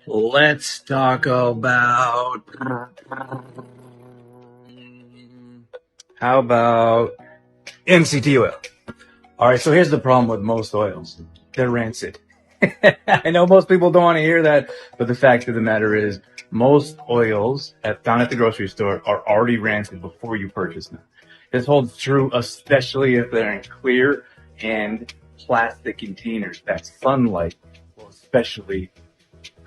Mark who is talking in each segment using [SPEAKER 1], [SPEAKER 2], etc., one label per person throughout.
[SPEAKER 1] Let's talk about, how about MCT oil? All right, so here's the problem with most oils. They're rancid. I know most people don't want to hear that, but the fact of the matter is most oils found at the grocery store are already rancid before you purchase them. This holds true especially if they're in clear and plastic containers. That sunlight will especially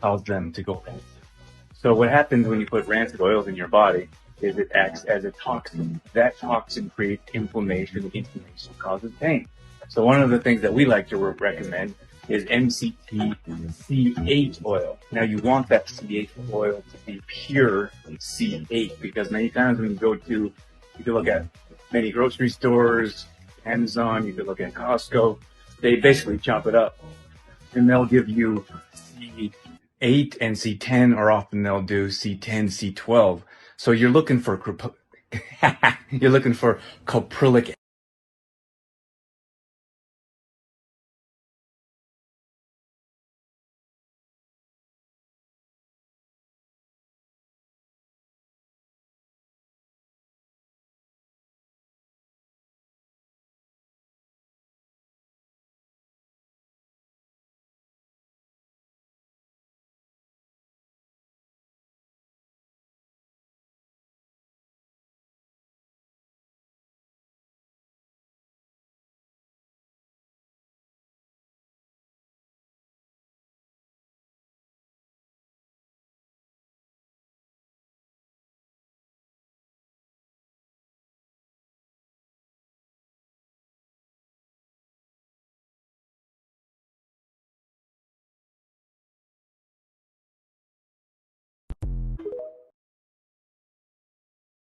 [SPEAKER 1] cause them to go rancid. So what happens when you put rancid oils in your body is it acts as a toxin. That toxin creates inflammation. Inflammation causes pain. So one of the things that we like to recommend is MCT C8 oil. Now you want that C8 oil to be pure C8 because many times when you can look at many grocery stores, Amazon, you can look at Costco, they basically chop it up and they'll give you C8 and C10, or often they'll do C10, C12. So you're looking for you're looking for caprylic